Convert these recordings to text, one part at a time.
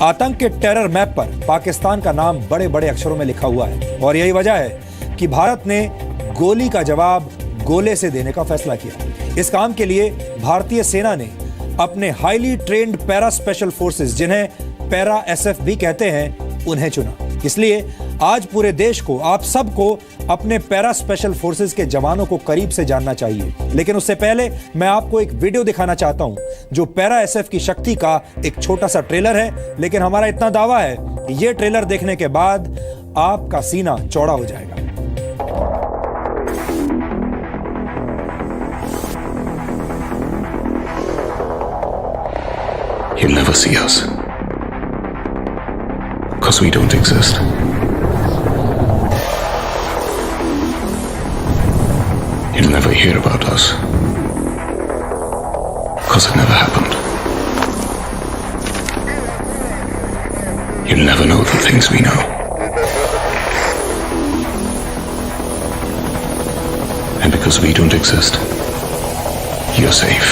आतंक के terror map पर पाकिस्तान का नाम बड़े बड़े अक्षरों में लिखा हुआ है और यही वजह है कि भारत ने गोली का जवाब गोले से देने का फैसला किया। इस काम के लिए भारतीय सेना ने अपने highly trained para special forces, जिन्हें पैरा एसएफ भी कहते हैं, उन्हें चुना। इसलिए आज पूरे देश को, आप सबको अपने पैरा स्पेशल फोर्सेस के जवानों को करीब से जानना चाहिए। लेकिन उससे पहले मैं आपको एक वीडियो दिखाना चाहता हूं जो पैरा एसएफ की शक्ति का एक छोटा सा ट्रेलर है, लेकिन हमारा इतना दावा है कि यह ट्रेलर देखने के बाद आपका सीना चौड़ा हो जाएगा। You'll never see us, because we don't exist. You'll never hear about us, because it never happened. You'll never know the things we know. And because we don't exist, you're safe.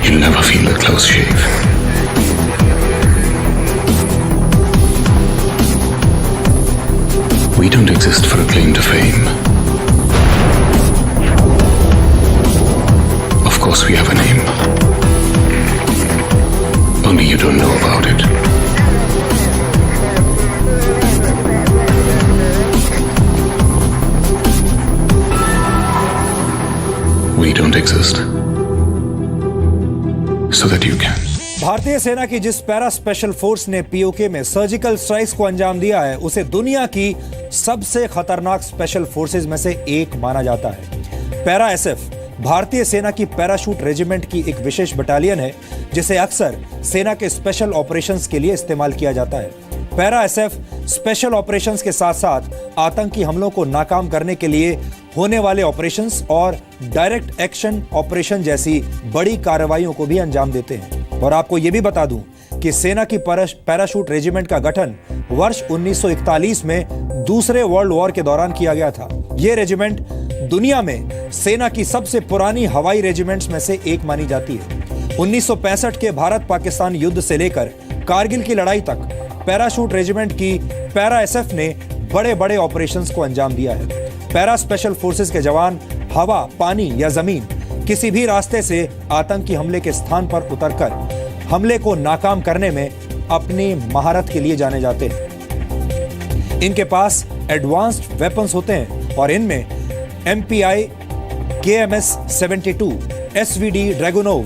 You'll never feel a close shave. We don't exist for a claim to fame. Of course we have a name. Only you don't know about it. We don't exist so that you can. भारतीय सेना की जिस para special force ने PoK में surgical strikes को अंजाम दिया है, उसे दुनिया की सबसे खतरनाक स्पेशल फोर्सेज में से एक माना जाता है। पैरा एसएफ भारतीय सेना की पैराशूट रेजिमेंट की एक विशेष बटालियन है, जिसे अक्सर सेना के स्पेशल ऑपरेशंस के लिए इस्तेमाल किया जाता है। पैरा एसएफ स्पेशल ऑपरेशंस के साथ साथ आतंकी हमलों को नाकाम करने के लिए होने वाले ऑपरेशंस और डायरेक्ट एक्शन ऑपरेशन जैसी बड़ी कार्रवाइयों को भी अंजाम देते हैं। और आपको यह भी बता दूं कि सेना की पैराशूट रेजिमेंट का गठन वर्ष 1941 में दूसरे वर्ल्ड वॉर के दौरान किया गया था। यह रेजिमेंट दुनिया में सेना की सबसे पुरानी हवाई रेजिमेंट्स में से एक मानी जाती है। 1965 के भारत पाकिस्तान युद्ध से लेकर कारगिल की लड़ाई तक पैराशूट रेजिमेंट की पैरा एसएफ ने बड़े बड़े ऑपरेशंस को अंजाम दिया है। पैरा स्पेशल फोर्सेस के जवान हवा, पानी या जमीन किसी भी रास्ते से आतंकी हमले के स्थान पर उतरकर हमले को नाकाम करने में अपनी महारत के लिए जाने जाते हैं। इनके पास एडवांस्ड वेपन्स होते हैं और इनमें MPI KMS 72, SVD Dragunov,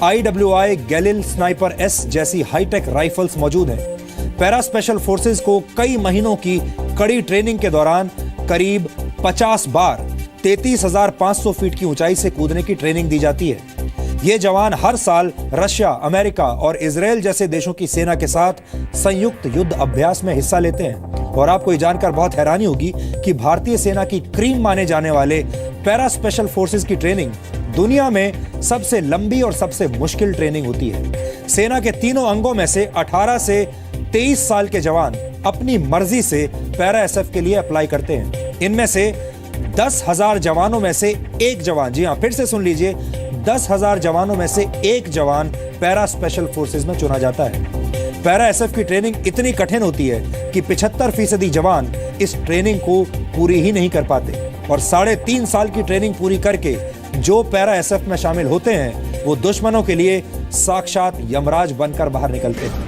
IWI Galil sniper S जैसी हाईटेक राइफल्स मौजूद हैं। पैरा स्पेशल फोर्सेस को कई महीनों की कड़ी ट्रेनिंग के दौरान करीब 50 बार 33,500 फीट की ऊंचाई से कूदने की ट्रेनिंग दी जाती है। ये जवान हर साल रशिया, अमेरिका और इजराइल जैसे देशों की सेना के साथ संयुक्त युद्ध अभ्यास में हिस्सा लेते हैं। और आपको ये जानकर बहुत हैरानी होगी कि भारतीय सेना की क्रीम माने जाने वाले पैरा स्पेशल फोर्सेस की ट्रेनिंग दुनिया में सबसे लंबी और सबसे मुश्किल ट्रेनिंग होती है। सेना के तीनों अंगों में से 18 से 23 साल के जवान अपनी मर्जी से पैरा एसएफ के लिए अप्लाई करते हैं। इनमें से 10,000 जवानों में से एक जवान, जी हां, फिर से सुन लीजिए, 10,000 जवानों में से एक जवान पैरा स्पेशल फोर्सेस में चुना जाता है। पैरा एसएफ की ट्रेनिंग इतनी कठिन होती है कि 75% जवान इस ट्रेनिंग को पूरी ही नहीं कर पाते और 3.5 साल की ट्रेनिंग पूरी करके जो पैरा एसएफ में शामिल होते हैं वो दुश्मनों के लिए साक्षात यमराज बनकर बाहर निकलते हैं।